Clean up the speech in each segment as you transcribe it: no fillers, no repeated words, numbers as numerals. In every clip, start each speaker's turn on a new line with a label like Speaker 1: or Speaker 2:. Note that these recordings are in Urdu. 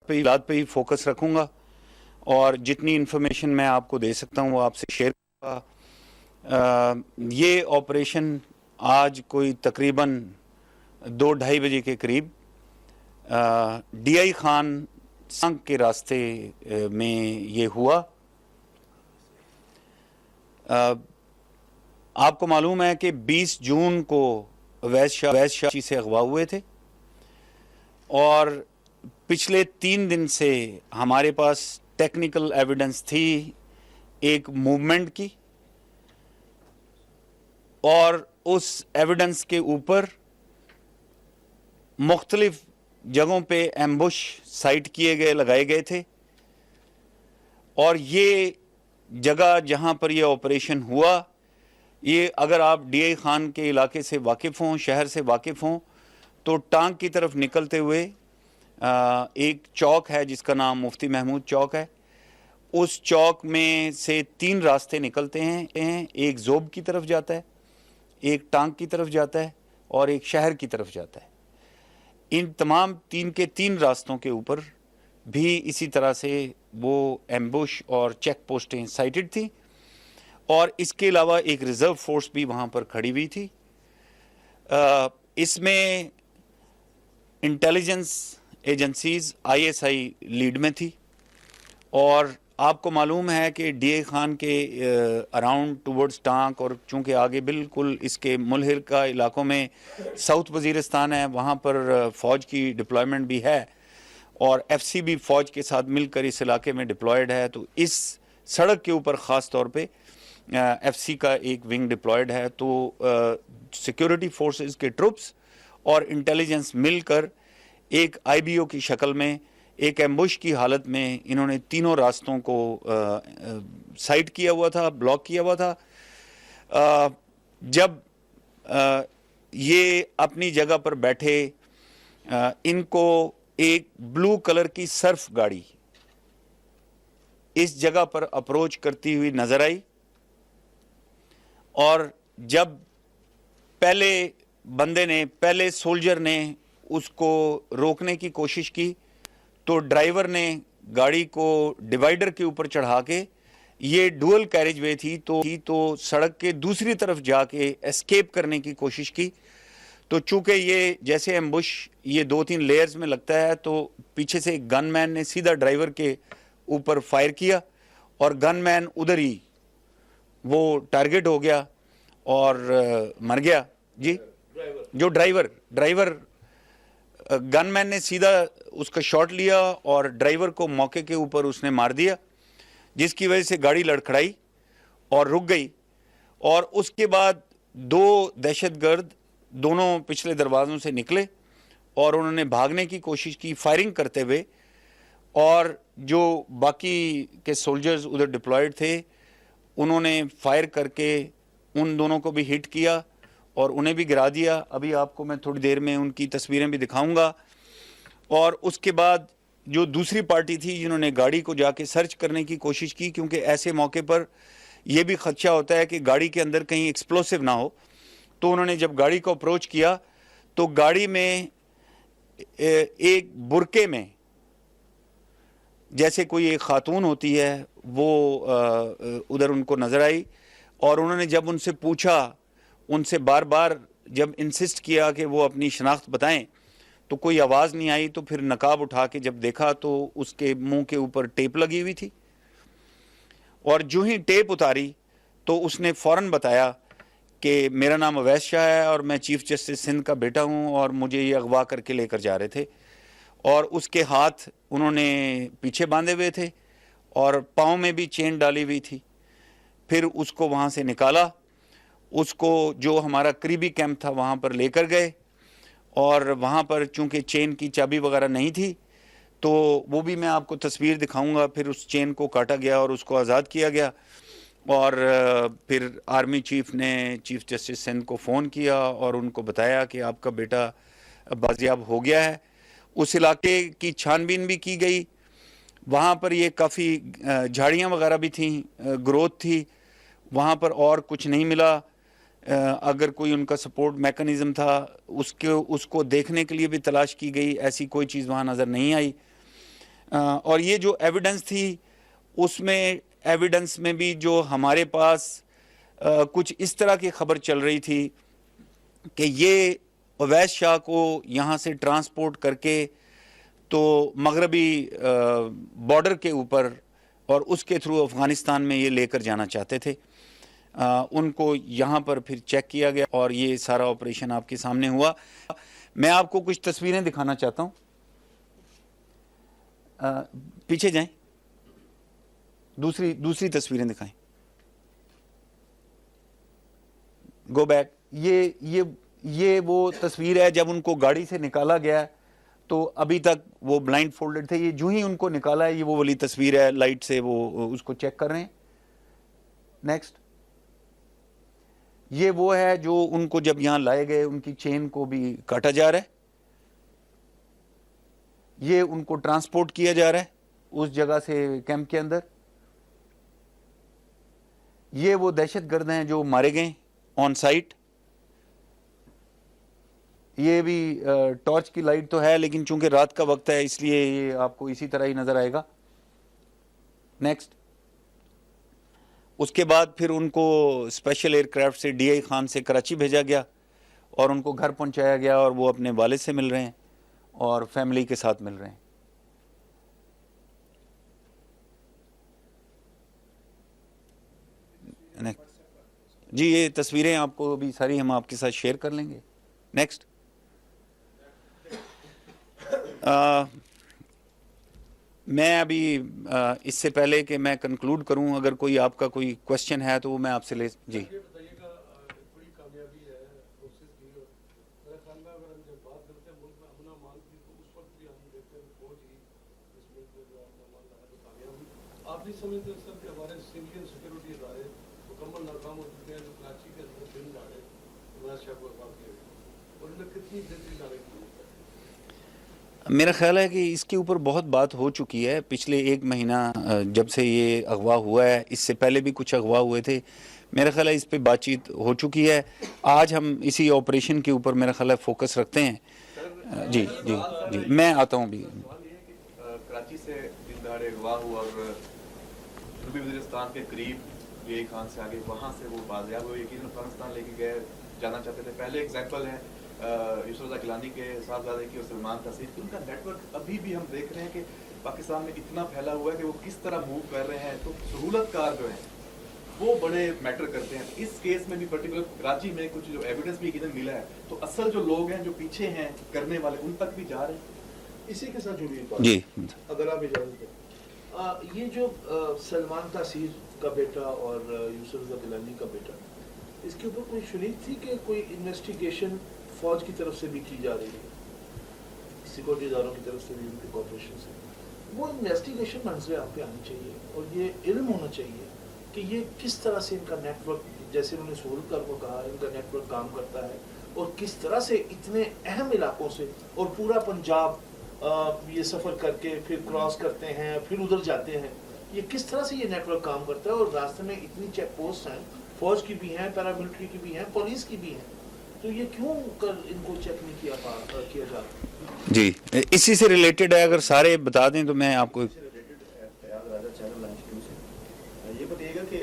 Speaker 1: پہ ہی فوکس رکھوں گا اور جتنی انفارمیشن میں آپ کو دے سکتا ہوں وہ آپ سے شیئر کروں گا۔ یہ آپریشن آج کوئی تقریباً 2-2:30 بجے کے قریب ڈی آئی خان سنگ کے راستے میں یہ ہوا۔ آپ کو معلوم ہے کہ 20 جون کو اویس شاہ سے اغوا ہوئے تھے اور پچھلے 3 دن سے ہمارے پاس ٹیکنیکل ایویڈنس تھی ایک موومنٹ کی، اور اس ایویڈنس کے اوپر مختلف جگہوں پہ ایمبوش سائٹ کیے گئے، لگائے گئے تھے، اور یہ جگہ جہاں پر یہ آپریشن ہوا، یہ اگر آپ ڈی آئی خان کے علاقے سے واقف ہوں، شہر سے واقف ہوں، تو ٹانگ کی طرف نکلتے ہوئے ایک چوک ہے جس کا نام مفتی محمود چوک ہے۔ اس چوک میں سے 3 راستے نکلتے ہیں، ایک زوب کی طرف جاتا ہے، ایک ٹانگ کی طرف جاتا ہے، اور ایک شہر کی طرف جاتا ہے۔ ان تمام 3 راستوں کے اوپر بھی اسی طرح سے وہ ایمبوش اور چیک پوسٹیں سائٹڈ تھیں، اور اس کے علاوہ ایک ریزرو فورس بھی وہاں پر کھڑی ہوئی تھی۔ اس میں انٹیلیجنس ایجنسیز ISI لیڈ میں تھی، اور آپ کو معلوم ہے کہ ڈی اے خان کے اراؤنڈ ٹورڈز ٹانک، اور چونکہ آگے بالکل اس کے ملحقہ علاقوں میں ساؤتھ وزیرستان ہے، وہاں پر فوج کی ڈپلائمنٹ بھی ہے، اور FC بھی فوج کے ساتھ مل کر اس علاقے میں ڈپلائیڈ ہے۔ تو اس سڑک کے اوپر خاص طور پہ FC کا ایک ونگ ڈپلائیڈ ہے، تو سیکیورٹی فورسز کے ٹروپس اور انٹیلیجنس مل کر ایک IBO کی شکل میں ایک ایمبوش کی حالت میں انہوں نے 3 راستوں کو سائٹ کیا ہوا تھا، بلاک کیا ہوا تھا۔ جب یہ اپنی جگہ پر بیٹھے، ان کو ایک بلو کلر کی سرف گاڑی اس جگہ پر اپروچ کرتی ہوئی نظر آئی، اور جب پہلے سولجر نے اس کو روکنے کی کوشش کی تو ڈرائیور نے گاڑی کو ڈیوائیڈر کے اوپر چڑھا کے، یہ ڈوئل کیریج وے تھی تو سڑک کے دوسری طرف جا کے اسکیپ کرنے کی کوشش کی۔ تو چونکہ یہ جیسے ایمبوش یہ 2-3 لیئرز میں لگتا ہے، تو پیچھے سے گن مین نے سیدھا ڈرائیور کے اوپر فائر کیا، اور گن مین ادھر ہی وہ ٹارگٹ ہو گیا اور مر گیا۔ جی، جو ڈرائیور گن مین نے سیدھا اس کا شاٹ لیا اور ڈرائیور کو موقع کے اوپر اس نے مار دیا، جس کی وجہ سے گاڑی لڑکھڑائی اور رک گئی۔ اور اس کے بعد 2 دہشت گرد دونوں پچھلے دروازوں سے نکلے اور انہوں نے بھاگنے کی کوشش کی فائرنگ کرتے ہوئے، اور جو باقی کے سولجرز ادھر ڈپلائیڈ تھے انہوں نے فائر کر کے ان دونوں کو بھی ہٹ کیا اور انہیں بھی گرا دیا۔ ابھی آپ کو میں تھوڑی دیر میں ان کی تصویریں بھی دکھاؤں گا۔ اور اس کے بعد جو دوسری پارٹی تھی جنہوں نے گاڑی کو جا کے سرچ کرنے کی کوشش کی، کیونکہ ایسے موقع پر یہ بھی خدشہ ہوتا ہے کہ گاڑی کے اندر کہیں ایکسپلوسیو نہ ہو، تو انہوں نے جب گاڑی کو اپروچ کیا تو گاڑی میں ایک برقعے میں جیسے کوئی ایک خاتون ہوتی ہے وہ ادھر ان کو نظر آئی، اور انہوں نے جب ان سے پوچھا، ان سے بار بار جب انسسٹ کیا کہ وہ اپنی شناخت بتائیں، تو کوئی آواز نہیں آئی۔ تو پھر نقاب اٹھا کے جب دیکھا تو اس کے منہ کے اوپر ٹیپ لگی ہوئی تھی، اور جو ہی ٹیپ اتاری تو اس نے فوراً بتایا کہ میرا نام اویس شاہ ہے اور میں چیف جسٹس سندھ کا بیٹا ہوں، اور مجھے یہ اغوا کر کے لے کر جا رہے تھے۔ اور اس کے ہاتھ انہوں نے پیچھے باندھے ہوئے تھے اور پاؤں میں بھی چین ڈالی ہوئی تھی۔ پھر اس کو وہاں سے نکالا، اس کو جو ہمارا قریبی کیمپ تھا وہاں پر لے کر گئے، اور وہاں پر چونکہ چین کی چابی وغیرہ نہیں تھی تو وہ بھی میں آپ کو تصویر دکھاؤں گا۔ پھر اس چین کو کاٹا گیا اور اس کو آزاد کیا گیا، اور پھر آرمی چیف نے چیف جسٹس سندھ کو فون کیا اور ان کو بتایا کہ آپ کا بیٹا بازیاب ہو گیا ہے۔ اس علاقے کی چھان بین بھی کی گئی، وہاں پر یہ کافی جھاڑیاں وغیرہ بھی تھیں، گروتھ تھی وہاں پر، اور کچھ نہیں ملا۔ اگر کوئی ان کا سپورٹ میکنزم تھا اس کو دیکھنے کے لیے بھی تلاش کی گئی، ایسی کوئی چیز وہاں نظر نہیں آئی۔ اور یہ جو ایویڈنس تھی اس میں ایویڈنس میں بھی جو ہمارے پاس کچھ اس طرح کی خبر چل رہی تھی کہ یہ اویس شاہ کو یہاں سے ٹرانسپورٹ کر کے تو مغربی بارڈر کے اوپر اور اس کے تھرو افغانستان میں یہ لے کر جانا چاہتے تھے. ان کو یہاں پر پھر چیک کیا گیا اور یہ سارا آپریشن آپ کے سامنے ہوا. میں آپ کو کچھ تصویریں دکھانا چاہتا ہوں. پیچھے جائیں, دوسری تصویریں دکھائیں. Go back. یہ وہ تصویر ہے جب ان کو گاڑی سے نکالا گیا تو ابھی تک وہ بلائنڈ فولڈڈ تھے. یہ جو ہی ان کو نکالا ہے یہ وہ والی تصویر ہے, لائٹ سے وہ اس کو چیک کر رہے ہیں. نیکسٹ. یہ وہ ہے جو ان کو جب یہاں لائے گئے ان کی چین کو بھی کاٹا جا رہا ہے. یہ ان کو ٹرانسپورٹ کیا جا رہا ہے اس جگہ سے کیمپ کے اندر. یہ وہ دہشت گرد ہیں جو مارے گئے آن سائٹ. یہ بھی ٹارچ کی لائٹ تو ہے لیکن چونکہ رات کا وقت ہے اس لیے یہ آپ کو اسی طرح ہی نظر آئے گا. نیکسٹ. اس کے بعد پھر ان کو اسپیشل ایئر کرافٹ سے ڈی آئی خان سے کراچی بھیجا گیا اور ان کو گھر پہنچایا گیا اور وہ اپنے والد سے مل رہے ہیں اور فیملی کے ساتھ مل رہے ہیں. جی یہ تصویریں آپ کو بھی ساری ہم آپ کے ساتھ شیئر کر لیں گے. نیکسٹ. میں ابھی اس سے پہلے کہ میں کنکلوڈ کروں اگر کوئی آپ کا کوئی کوشچن ہے تو وہ میں آپ سے لے. جی
Speaker 2: آپ نہیں سمجھتے سر کہ ہمارے سیویلین سیکورٹی ادارے مکمل ناکام ہو چکے ہیں جو کراچی کے اندر دن دہاڑے عمران شاہ کو اغوا کیا گیا اور انہیں کتنی بہتری لانے کی ضرورت ہے؟
Speaker 1: میرا خیال ہے کہ اس کے اوپر بہت بات ہو چکی ہے پچھلے ایک مہینہ جب سے یہ اغوا ہوا ہے. اس سے پہلے بھی کچھ اغوا ہوئے تھے. میرا خیال ہے اس پہ بات چیت ہو چکی ہے. آج ہم اسی آپریشن کے اوپر میرا خیال ہے فوکس رکھتے ہیں. جی جی جی میں آتا ہوں بھی.
Speaker 3: کراچی سے دن دہاڑے اغوا ہوا اور جنوبی وزیرستان کے قریب یہ خان سے آگے وہاں سے وہ بازیاب ہوئے یقیناً افغانستان لے کے گئے جانا چاہتے تھے. پہلے ایگزامپل ہے یوسف رضا گیلانی کے صاحبزادے کی اور سلمان تحصیل کی. ان کا نیٹ ورک ابھی بھی ہم دیکھ رہے ہیں کہ پاکستان میں اتنا پھیلا ہوا ہے کہ وہ کس طرح موو کر رہے ہیں. تو سہولت کار جو ہیں وہ بڑے میٹر کرتے ہیں. اس کیس میں بھی پرٹیکولر کراچی میں کچھ جو ایویڈنس بھی یقیناً ملا ہے تو اصل جو لوگ ہیں جو پیچھے ہیں کرنے والے ان تک بھی جا رہے ہیں.
Speaker 2: اسی کے ساتھ جڑی بات
Speaker 1: جی
Speaker 2: اگر آپ اجازت دیں. یہ جو سلمان تحصیل کا بیٹا اور یوسف رضا گیلانی کا بیٹا اس کے اوپر کوئی شنید تھی کہ کوئی انویسٹیگیشن فوج کی طرف سے بھی کی جا رہی ہے سیکورٹی اداروں کی طرف سے بھی ان کے کارپوریشن سے. وہ انویسٹیگیشن منظر آپ پہ آنی چاہیے اور یہ علم ہونا چاہیے کہ یہ کس طرح سے ان کا نیٹ ورک جیسے انہوں نے سہولت کار کو کہا ان کا نیٹ ورک کام کرتا ہے اور کس طرح سے اتنے اہم علاقوں سے اور پورا پنجاب یہ سفر کر کے پھر کراس کرتے ہیں پھر ادھر جاتے ہیں. یہ کس طرح سے یہ نیٹ ورک کام کرتا ہے اور راستے میں اتنی چیک پوسٹ ہیں فوج کی بھی ہیں پیراملٹری کی بھی ہیں پولیس کی بھی ہیں تو یہ کیوں کر ان کو چیک نہیں کیا جاتا؟
Speaker 1: جی اسی سے ریلیٹڈ ہے اگر سارے بتا دیں تو میں آپ کو
Speaker 3: یہ بتائیے گا کہ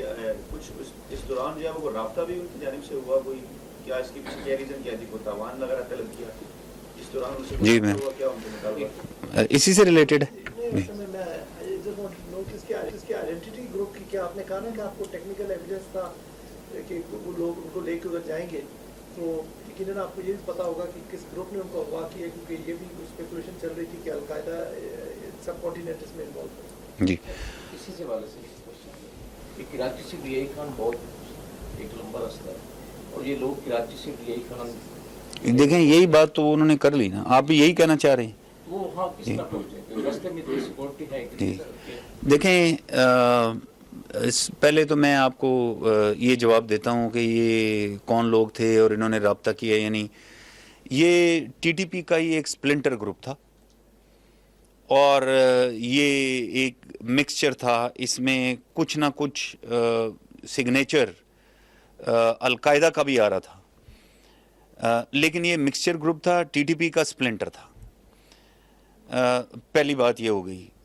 Speaker 3: کچھ اس دوران جو ہے وہ رابطہ بھی ان کی جانب سے ہوا کوئی کیا اس کی کیا ریزن کیا تھی کوئی تاوان وغیرہ طلب کیا اس دوران
Speaker 1: جی میں اسی سے ریلیٹڈ ہے.
Speaker 4: آئیڈینٹی گروپ کی کیا آپ نے کہا نا کہ آپ کو ٹیکنیکل ایویڈنس تھا کہ وہ لوگ ان کو لے کے ادھر جائیں گے تو یقیناً آپ کو یہ بھی پتا ہوگا کہ کس گروپ نے ان کو اغوا کیا کیونکہ یہ بھی اسپیکولیشن چل رہی تھی کہ القاعدہ سب کانٹیننٹس میں انوالو ہے.
Speaker 1: جی
Speaker 5: اسی سے حوالے سے کہ کراچی سے ڈی آئی خان بہت ایک لمبا راستہ ہے اور یہ لوگ کراچی سے ڈی آئی خان
Speaker 1: دیکھیں یہی بات تو انہوں نے کر لی نا. آپ بھی یہی کہنا چاہ رہے ہیں
Speaker 5: وہ ہاں کس طرح پہنچے راستے میں تو سیکورٹی ہے.
Speaker 1: جی دیکھیں پہلے تو میں آپ کو یہ جواب دیتا ہوں کہ یہ کون لوگ تھے اور انہوں نے رابطہ کیا. یعنی یہ ٹی ٹی پی کا ہی ایک سپلنٹر گروپ تھا اور یہ ایک مکسچر تھا. اس میں کچھ نہ کچھ سگنیچر القاعدہ کا بھی آ رہا تھا لیکن یہ مکسچر گروپ تھا ٹی ٹی پی کا سپلنٹر تھا. پہلی بات یہ ہو گئی.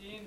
Speaker 6: 3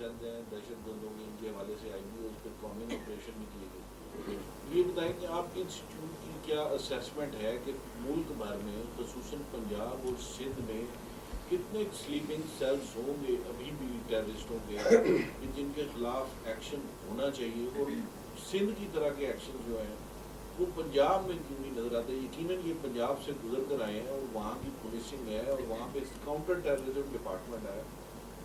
Speaker 7: سیلز ہیں دہشت گردوں کے، ان کے حوالے سے آئی بی اوز پہ کامنگ آپریشن بھی کیے گئے. یہ بتائیں کہ آپ کے انسٹیٹیوٹ کی کیا اسیسمنٹ ہے کہ ملک بھر میں خصوصاً پنجاب اور سندھ میں کتنے سلیپنگ سیلز ہوں گے ابھی بھی ٹیررسٹوں کے جن کے خلاف ایکشن ہونا چاہیے، اور سندھ کی طرح کے ایکشن جو ہیں وہ پنجاب میں کیوں نہیں نظر آتے؟ یقیناً یہ پنجاب سے گزر کر آئے ہیں اور وہاں کی پولیسنگ ہے اور وہاں پہ کاؤنٹر ٹیررزم ڈپارٹمنٹ ہے،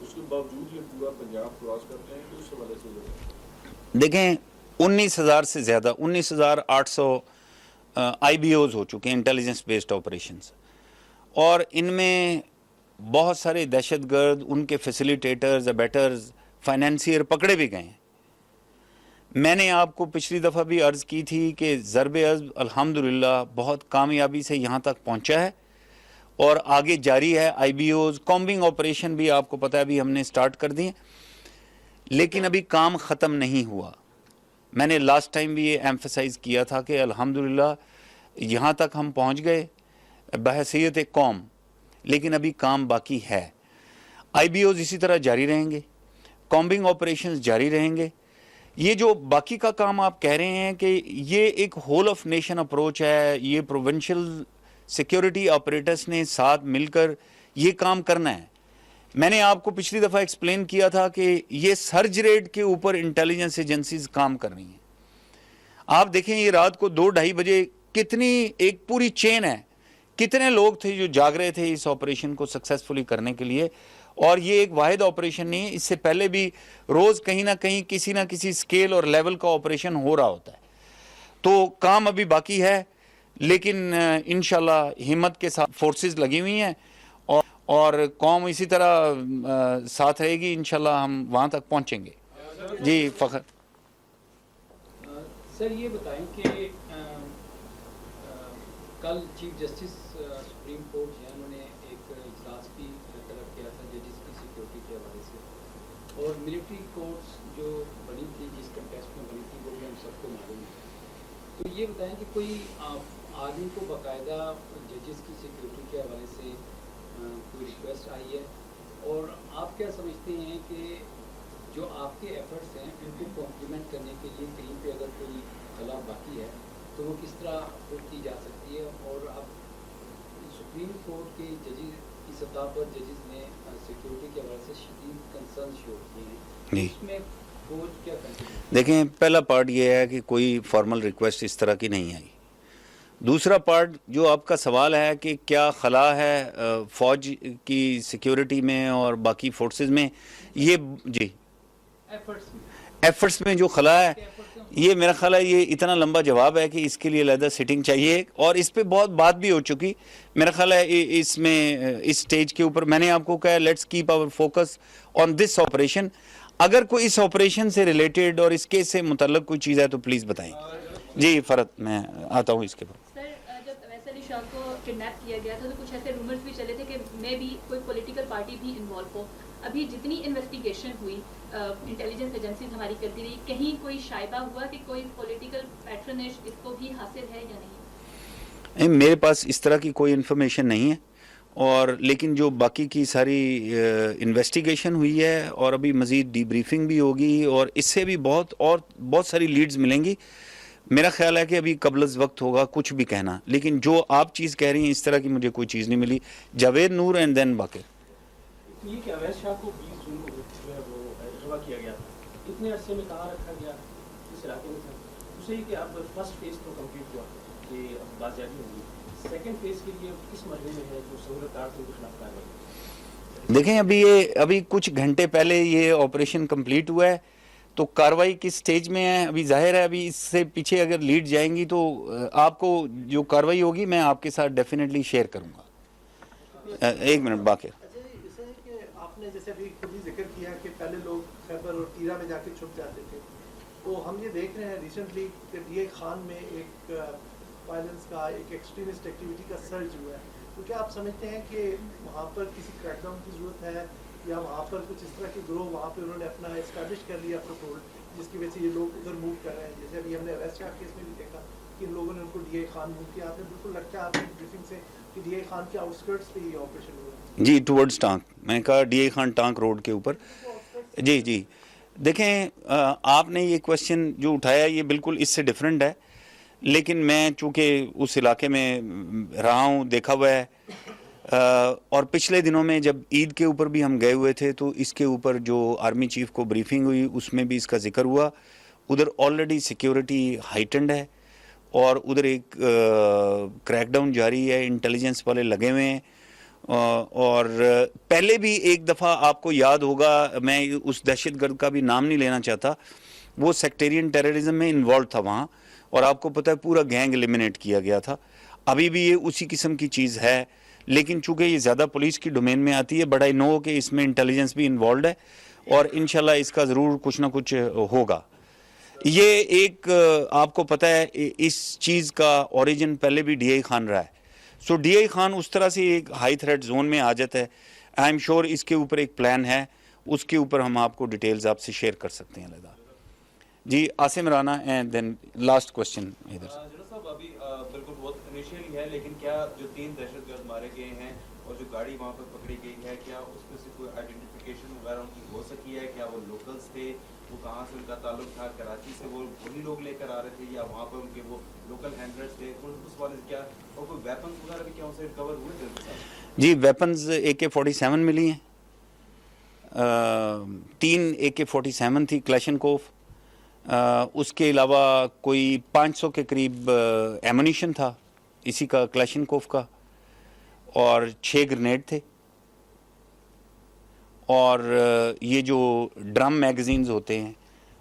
Speaker 7: اس کے باوجود یہ پورا پنجاب کراس کرتے ہیں. تو اس حوالے سے
Speaker 1: دیکھیں 19,000 سے زیادہ 19,800 آئی بی اوز ہو چکے ہیں انٹیلیجنس بیسڈ آپریشنز، اور ان میں بہت سارے دہشت گرد، ان کے فیسیلیٹیٹرز، ابیٹرز، فائنینسیئر پکڑے بھی گئے ہیں. میں نے آپ کو پچھلی دفعہ بھی عرض کی تھی کہ ضرب عضب الحمدللہ بہت کامیابی سے یہاں تک پہنچا ہے اور آگے جاری ہے. آئی بی اوز کامبنگ آپریشن بھی آپ کو پتہ ہے ابھی ہم نے سٹارٹ کر دی ہیں، لیکن ابھی کام ختم نہیں ہوا. میں نے لاسٹ ٹائم بھی یہ ایمفسائز کیا تھا کہ الحمدللہ یہاں تک ہم پہنچ گئے بحیثیت ایک قوم، لیکن ابھی کام باقی ہے. آئی بی اوز اسی طرح جاری رہیں گے، کامبنگ آپریشنز جاری رہیں گے. یہ جو باقی کا کام آپ کہہ رہے ہیں کہ یہ ایک ہول آف نیشن اپروچ ہے، یہ پروونشل سیکیورٹی آپریٹرز نے ساتھ مل کر یہ کام کرنا ہے. میں نے آپ کو پچھلی دفعہ ایکسپلین کیا تھا کہ یہ سرج ریٹ کے اوپر انٹیلیجنس ایجنسیز کام کر رہی ہیں. آپ دیکھیں یہ رات کو 2-2:30 بجے کتنی ایک پوری چین ہے، کتنے لوگ تھے جو جاگ رہے تھے اس آپریشن کو سکسیسفلی کرنے کے لیے. اور یہ ایک واحد آپریشن نہیں ہے، اس سے پہلے بھی روز کہیں نہ کہیں کسی نہ کسی سکیل اور لیول کا آپریشن ہو رہا ہوتا ہے. تو کام ابھی باقی ہے، لیکن انشاءاللہ ہمت کے ساتھ فورسز لگی ہوئی ہیں اور قوم اسی طرح ساتھ رہے گی. انشاءاللہ ہم وہاں تک پہنچیں گے. جی فخر.
Speaker 8: سر یہ بتائیں کہ کل چیف جسٹس سپریم کورٹ ہے انہوں نے ایک اجلاس بھی طلب کیا تھا ججز کی سیکورٹی کے حوالے سے، اور ملٹری کورٹس جو بنی تھی جس کنٹیکسٹ میں بنی تھی وہ بھی ہم سب کو معلوم ہے. تو یہ بتائیں کہ کوئی آدمی کو باقاعدہ ججز کی سیکورٹی کے حوالے سے کوئی ریکویسٹ آئی ہے، اور آپ کیا سمجھتے ہیں کہ جو آپ کے ایفرٹس ہیں ان کو کمپلیمنٹ کرنے کے لیے کہیں پہ اگر کوئی خلا باقی ہے تو وہ کس طرح پٹ کی جا سکتی ہے؟ اور اب سپریم کورٹ کے ججز کی سطح پر ججز نے سیکورٹی کے حوالے سے شدید کنسرن شو کیے ہیں، اس میں کورٹ کیا کرتی ہے؟
Speaker 1: دیکھیں پہلا پارٹ یہ ہے کہ کوئی فارمل ریکویسٹ اس طرح کی نہیں آئی. دوسرا پارٹ جو آپ کا سوال ہے کہ کیا خلا ہے فوج کی سیکیورٹی میں اور باقی فورسز میں، یہ جی ایفرٹس میں جو خلا ہے، یہ میرا خیال ہے یہ اتنا لمبا جواب ہے کہ اس کے لیے علیحدہ سیٹنگ چاہیے، اور اس پہ بہت بات بھی ہو چکی. میرا خیال ہے اس میں اس سٹیج کے اوپر میں نے آپ کو کہا let's keep our focus on this operation. اگر کوئی اس آپریشن سے ریلیٹڈ اور اس کیس سے متعلق کوئی چیز ہے تو پلیز بتائیں. جی فرت میں آتا ہوں اس کے بعد.
Speaker 9: سر جب اویس علی شاہ کو کڈنیپ کیا گیا تھا تو کچھ ایسے رومرز بھی چلے تھے کہ میں بھی کوئی پولیٹیکل پارٹی بھی انوالو ہو. ابھی جتنی انویسٹیگیشن ہوئی انٹیلیجنس ایجنسیز ہماری کرتی رہی، کہیں کوئی شائبہ ہوا کہ کوئی پولیٹیکل پیٹرنیج اس کو بھی حاصل ہے یا نہیں؟
Speaker 1: میرے پاس اس طرح کی کوئی انفارمیشن نہیں ہے، اور لیکن جو باقی کی ساری انویسٹیگیشن ہوئی ہے اور ابھی مزید ڈی بریفنگ بھی ہوگی اور اس سے بھی بہت ساری لیڈز ملیں گی. میرا خیال ہے کہ ابھی قبل از وقت ہوگا کچھ بھی کہنا، لیکن جو آپ چیز کہہ رہی ہیں اس طرح کی مجھے کوئی چیز نہیں ملی. جاوید نور اینڈ دین باقر.
Speaker 10: یہ کہ اویس شاہ کو 20 جون کو جو ہے وہ اغوا کیا گیا، اتنے عرصے میں کہاں رکھا گیا اس علاقے میں تھا؟ دوسرے کہ اب فرسٹ فیز تو کمپلیٹ ہوا کہ اب بازیابی ہوگی، سیکنڈ فیز کے لیے کس مرحلے میں ہے جو سہولتار کے خلاف کارروائی؟
Speaker 1: دیکھیں ابھی کچھ گھنٹے پہلے یہ آپریشن کمپلیٹ ہوا ہے، تو کاروائی کس سٹیج میں ہے ابھی ظاہر ہے. ابھی اس سے پیچھے اگر لیڈ جائیں گی تو آپ کو جو کاروائی ہوگی میں آپ کے ساتھ ڈیفینیٹلی شیئر کروں گا. ایک منٹ باقر.
Speaker 4: جیسے ابھی خود ہی ذکر کیا کہ پہلے لوگ خیبر اور تیرا میں جا کے چھپ جاتے تھے، تو ہم یہ دیکھ رہے ہیں ریسنٹلی کہ ڈی اے خان میں ایک وائلنس کا ایک ایکسٹریمسٹ ایکٹیویٹی کا سرج ہوا ہے. تو کیا آپ سمجھتے ہیں کہ وہاں پر کسی کریک ڈاؤن کی ضرورت ہے، یا وہاں پر کچھ اس طرح کے گروہ وہاں پہ انہوں نے اپنا اسٹیبلش کر لیا اپنا ہولڈ، جس کی وجہ سے یہ لوگ ادھر موو کر رہے ہیں؟ جیسے ابھی ہم نے اویس شاہ کیس میں بھی دیکھا کہ ان لوگوں نے ان کو ڈی اے خان موو کیا. آپ نے بالکل لگتا ہے آپ کی بریفنگ سے کہ ڈی اے خان کے آؤٹ اسکرٹس پہ یہ آپریشن ہوا ہے؟
Speaker 1: جی ٹورڈز ٹانک، میں نے کہا D A Khan Tank road کے اوپر. جی جی دیکھیں آپ نے یہ کوشچن جو اٹھایا یہ بالکل اس سے ڈیفرنٹ ہے، لیکن میں چونکہ اس علاقے میں رہا ہوں، دیکھا ہوا ہے، اور پچھلے دنوں میں جب عید کے اوپر بھی ہم گئے ہوئے تھے تو اس کے اوپر جو آرمی چیف کو بریفنگ ہوئی اس میں بھی اس کا ذکر ہوا. ادھر آلریڈی سیکیورٹی ہائٹنڈ ہے اور ادھر ایک کریک ڈاؤن جاری ہے، انٹیلیجنس والے لگے ہوئے ہیں. اور پہلے بھی ایک دفعہ آپ کو یاد ہوگا، میں اس دہشت گرد کا بھی نام نہیں لینا چاہتا، وہ سیکٹیرین ٹیررزم میں انوالو تھا وہاں، اور آپ کو پتہ ہے پورا گینگ ایلیمنیٹ کیا گیا تھا. ابھی بھی یہ اسی قسم کی چیز ہے، لیکن چونکہ یہ زیادہ پولیس کی ڈومین میں آتی ہے، بٹ آئی نو کہ اس میں انٹیلیجنس بھی انوالوڈ ہے اور انشاءاللہ اس کا ضرور کچھ نہ کچھ ہوگا. یہ ایک آپ کو پتہ ہے اس چیز کا اوریجن پہلے بھی ڈی آئی خان رہا ہے. سو ڈی آئی خان اس طرح سے ایک ہائی تھریٹ زون میں آ جاتا ہے. آئی ایم شیور اس کے اوپر ایک پلان ہے، اس کے اوپر ہم آپ کو ڈیٹیلز آپ سے شیئر کر سکتے ہیں. علیحدہ جی Asim Rana and then last question ادھر سے.
Speaker 3: جنرل صاحب ابھی بالکل بہت انیشیلی ہے، لیکن کیا جو 3 دہشت گرد مارے گئے ہیں اور جو گاڑی وہاں پر پکڑی گئی ہے، کیا اس میں سے کوئی آئیڈینٹیفیکیشن وغیرہ ان کی ہو سکی ہے؟ کیا وہ لوکلز تھے؟ وہ کہاں سے ان کا تعلق تھا؟ کراچی سے وہ وہی لوگ لے کر آ رہے تھے یا وہاں پر ان کے وہ لوکل ہینڈلرز تھے؟ اس والے کیا اور کوئی ویپنز وغیرہ بھی کیا ان سے ریکور ہوئے تھے؟
Speaker 1: جی ویپنز AK-47 ملی ہیں، 3 AK-47 تھی کلیشنکوف، اس کے علاوہ کوئی 500 کے قریب ایمونیشن تھا اسی کا کلیشنکوف کا، اور 6 گرنیڈ تھے، اور یہ جو ڈرم میگزینز ہوتے ہیں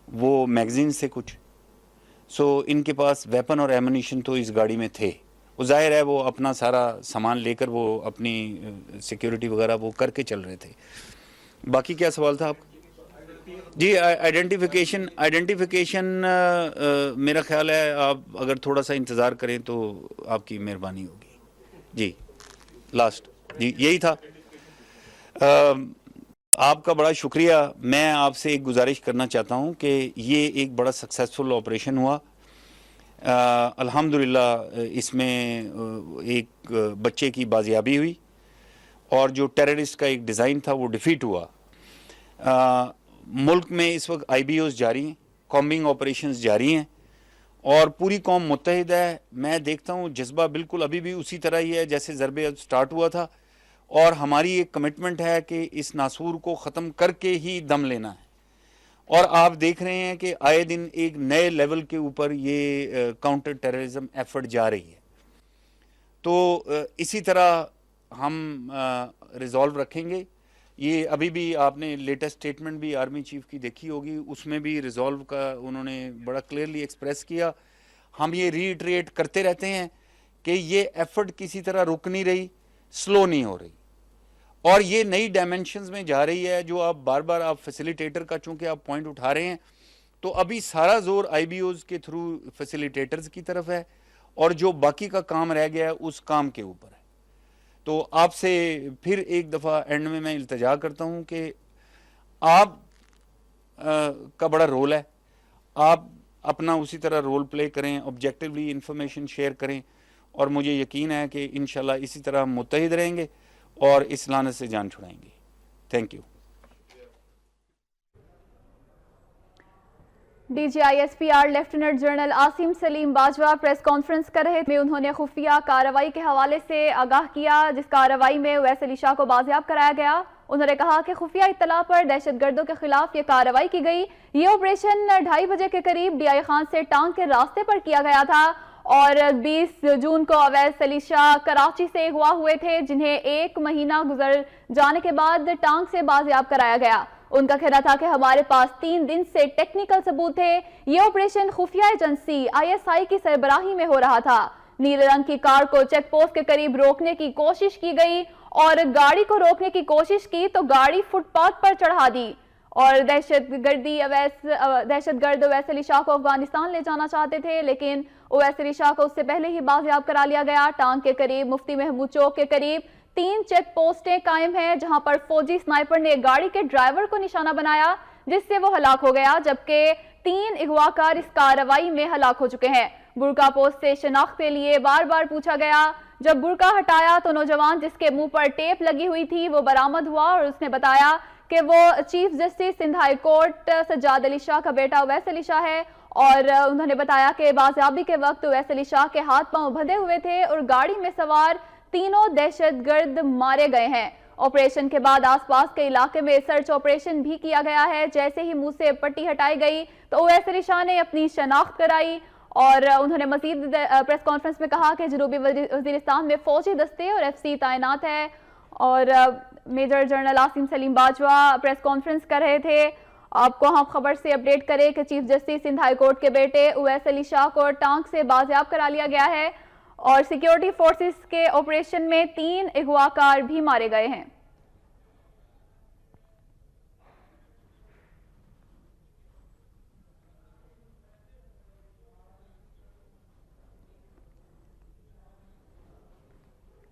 Speaker 1: وہ میگزینز تھے کچھ. سو ان کے پاس ویپن اور ایمونیشن تو اس گاڑی میں تھے. وہ ظاہر ہے وہ اپنا سارا سامان لے کر وہ اپنی سیکیورٹی وغیرہ وہ کر کے چل رہے تھے. باقی کیا سوال تھا آپ کا؟ جی آئیڈینٹیفیکیشن میرا خیال ہے آپ اگر تھوڑا سا انتظار کریں تو آپ کی مہربانی ہوگی. جی لاسٹ جی یہی تھا. آپ کا بڑا شکریہ. میں آپ سے ایک گزارش کرنا چاہتا ہوں کہ یہ ایک بڑا سکسیسفل آپریشن ہوا. الحمدللہ اس میں ایک بچے کی بازیابی ہوئی اور جو ٹیررسٹ کا ایک ڈیزائن تھا وہ ڈیفیٹ ہوا. ملک میں اس وقت IBOs جاری ہیں، کامبنگ آپریشنز جاری ہیں اور پوری قوم متحد ہے. میں دیکھتا ہوں جذبہ بالکل ابھی بھی اسی طرح ہی ہے جیسے ضرب سٹارٹ ہوا تھا، اور ہماری ایک کمٹمنٹ ہے کہ اس ناسور کو ختم کر کے ہی دم لینا ہے. اور آپ دیکھ رہے ہیں کہ آئے دن ایک نئے لیول کے اوپر یہ کاؤنٹر ٹیررزم ایفرٹ جا رہی ہے. تو اسی طرح ہم ریزالو رکھیں گے. یہ ابھی بھی آپ نے لیٹسٹ سٹیٹمنٹ بھی آرمی چیف کی دیکھی ہوگی، اس میں بھی ریزالو کا انہوں نے بڑا کلیئرلی ایکسپریس کیا. ہم یہ ری ایٹریٹ کرتے رہتے ہیں کہ یہ ایفرٹ کسی طرح رک نہیں رہی، سلو نہیں ہو رہی، اور یہ نئی ڈائمینشنز میں جا رہی ہے. جو آپ بار بار آپ فیسیلیٹیٹر کا چونکہ آپ پوائنٹ اٹھا رہے ہیں، تو ابھی سارا زور IBOs کے تھرو فیسیلیٹیٹرز کی طرف ہے اور جو باقی کا کام رہ گیا ہے اس کام کے اوپر ہے. تو آپ سے پھر ایک دفعہ اینڈ میں التجا کرتا ہوں کہ آپ کا بڑا رول ہے، آپ اپنا اسی طرح رول پلے کریں، آبجیکٹیولی انفارمیشن شیئر کریں، اور مجھے یقین ہے کہ انشاءاللہ اسی طرح ہم متحد رہیں گے اور اس لعنت سے جان چھڑائیں گے. Thank you.
Speaker 11: DGISPR lieutenant general Asim Saleem Bajwa press conference کر رہے تھے. انہوں نے خفیہ کارروائی کے حوالے سے آگاہ کیا جس کارروائی میں اویس علی شاہ کو بازیاب کرایا گیا. انہوں نے کہا کہ خفیہ اطلاع پر دہشت گردوں کے خلاف یہ کارروائی کی گئی. یہ آپریشن 2:30 بجے کے قریب DI خان سے ٹانگ کے راستے پر کیا گیا تھا اور 20 جون کو اویس علی شاہ کراچی سے اغوا ہوئے تھے جنہیں 1 مہینہ گزر جانے کے بعد ٹانگ سے بازیاب کرایا گیا. ان کا کہنا تھا کہ ہمارے پاس 3 دن سے ٹیکنیکل ثبوت تھے. یہ آپریشن خفیہ ایجنسی ISI کی سربراہی میں ہو رہا تھا. نیلے رنگ کی کار کو چیک پوسٹ کے قریب روکنے کی کوشش کی گئی اور گاڑی کو روکنے کی کوشش کی تو گاڑی فٹ پاتھ پر چڑھا دی اور دہشت گرد اویس علی شاہ کو افغانستان لے جانا چاہتے تھے، لیکن اویس علی شاہ کو اس سے پہلے ہی بازیاب کرا لیا گیا. ٹانگ کے قریب مفتی محمود چوک کے قریب 3 چیک پوسٹیں قائم ہیں جہاں پر فوجی سنائپر نے گاڑی کے ڈرائیور کو نشانہ بنایا جس سے وہ ہلاک ہو گیا، جبکہ 3 اغواکار اس کارروائی میں ہلاک ہو چکے ہیں. برقع پوسٹ سے شناخت کے لیے بار بار پوچھا گیا. جب برقع ہٹایا تو نوجوان جس کے منہ پر ٹیپ لگی ہوئی تھی وہ برآمد ہوا اور اس نے بتایا کہ وہ chief justice Sindh high court Sajjad Ali Shah کا بیٹا اویس علی شاہ ہے، اور انہوں نے بتایا کہ بازیابی کے وقت اویس علی شاہ کے ہاتھ پاؤں بندھے ہوئے تھے اور گاڑی میں سوار تینوں دہشت گرد مارے گئے ہیں۔ آپریشن کے بعد آس پاس کے علاقے میں سرچ آپریشن بھی کیا گیا ہے۔ جیسے ہی منہ سے پٹی ہٹائی گئی تو اویس علی شاہ نے اپنی شناخت کرائی، اور انہوں نے مزید پریس کانفرنس میں کہا کہ جنوبی وزیرستان میں فوجی دستے اور ایف سی تعینات ہے، اور major general Asim Saleem Bajwa press conference کر رہے تھے۔ آپ کو ہم خبر سے اپڈیٹ کریں کہ chief justice Sindh high court کے بیٹے اویس علی شاہ کو ٹانک سے بازیاب کرا لیا گیا ہے، اور سیکیورٹی فورسز کے آپریشن میں 3 اغواکار بھی مارے گئے ہیں۔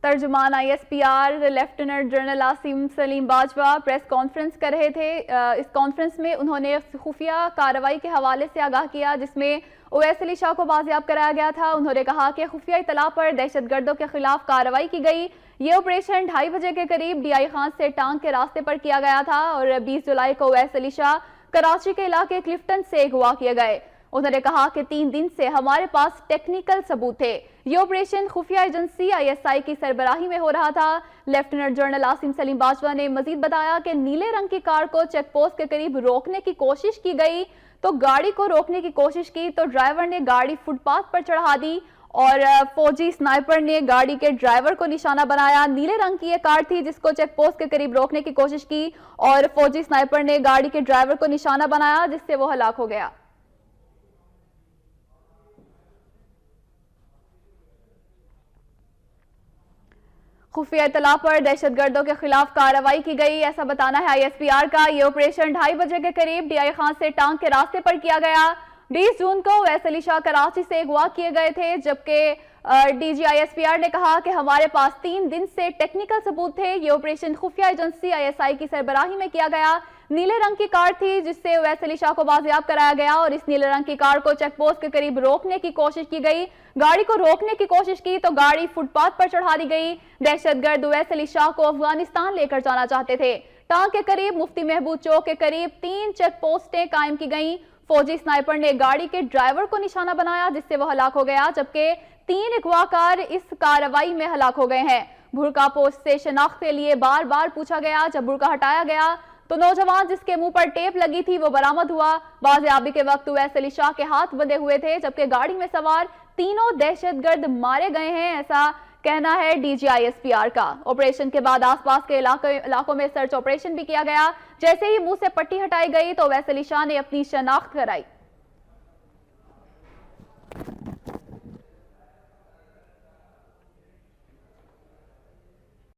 Speaker 11: ترجمان I S P R lieutenant general Asim Saleem Bajwa press conference کر رہے تھے۔ اس کانفرنس میں انہوں نے خفیہ کارروائی کے حوالے سے آگاہ کیا جس میں اویس علی شاہ کو بازیاب کرایا گیا تھا۔ انہوں نے کہا کہ خفیہ اطلاع پر دہشت گردوں کے خلاف کارروائی کی گئی۔ یہ آپریشن 2:30 بجے کے قریب ڈی آئی خان سے ٹانک کے راستے پر کیا گیا تھا، اور 20 جولائی کو اویس علی شاہ کراچی کے علاقے کلفٹن سے اغوا کیے گئے۔ انہوں نے کہا کہ 3 دن سے ہمارے پاس ٹیکنیکل ثبوت تھے۔ یہ آپریشن خفیہ ایجنسی آئی ایس آئی کی سربراہی میں ہو رہا تھا۔ لیفٹیننٹ جنرل عاصم سلیم باجوہ نے مزید بتایا کہ نیلے رنگ کی کار کو چیک پوسٹ کے قریب روکنے کی کوشش کی گئی تو گاڑی کو روکنے کی کوشش کی تو ڈرائیور نے گاڑی فٹ پاتھ پر چڑھا دی، اور فوجی سنائپر نے گاڑی کے ڈرائیور کو نشانہ بنایا۔ نیلے رنگ کی یہ کار تھی جس کو چیک پوسٹ کے قریب روکنے کی کوشش کی، اور فوجی سنائپر نے گاڑی کے ڈرائیور کو نشانہ بنایا جس سے وہ ہلاک ہو گیا۔ خفیہ اطلاع پر دہشت گردوں کے خلاف کارروائی کی گئی، ایسا بتانا ہے آئی ایس پی آر کا۔ یہ آپریشن 2:30 بجے کے قریب ڈی آئی خان سے ٹانک کے راستے پر کیا گیا۔ 20 جون کو اویس علی شاہ کراچی سے اغوا کیے گئے تھے، جبکہ D G I S P R نے کہا کہ ہمارے پاس 3 دن سے ٹیکنیکل ثبوت تھے۔ یہ آپریشن خفیہ ایجنسی آئی ایس آئی کی سربراہی میں کیا گیا۔ نیلے رنگ کی کار تھی جس سے اویس علی شاہ کو بازیاب کرایا گیا، اور اس نیلے رنگ کی کار کو چیک پوسٹ کے قریب روکنے کی کوشش کی گئی۔ گاڑی کو روکنے کی کوشش کی تو گاڑی فٹ پاتھ پر چڑھا دی گئی۔ دہشت گرد اویس علی شاہ کو افغانستان لے کر جانا چاہتے تھے۔ ٹانک کے قریب مفتی محبوب چوک کے قریب 3 چیک پوسٹیں قائم کی گئیں۔ فوجی سنائپر نے گاڑی کے ڈرائیور کو نشانہ بنایا جس سے وہ ہلاک ہو گیا، جبکہ 3 اغواکار اس کارروائی میں ہلاک ہو گئے ہیں۔ بھرکا پوسٹ سے شناخت کے لیے بار بار پوچھا گیا۔ جب بھرکا ہٹایا گیا تو نوجوان جس کے منہ پر ٹیپ لگی تھی وہ برآمد ہوا۔ بازیابی کے وقت اویس علی شاہ کے ہاتھ بندھے ہوئے تھے، جبکہ گاڑی میں سوار تینوں دہشت گرد مارے گئے ہیں، ایسا کہنا ہے D G I S P R کا۔ آپریشن کے بعد آس پاس کے علاقوں میں سرچ آپریشن بھی کیا گیا۔ جیسے ہی منہ سے پٹی ہٹائی گئی تو اویس علی شاہ نے اپنی شناخت کرائی۔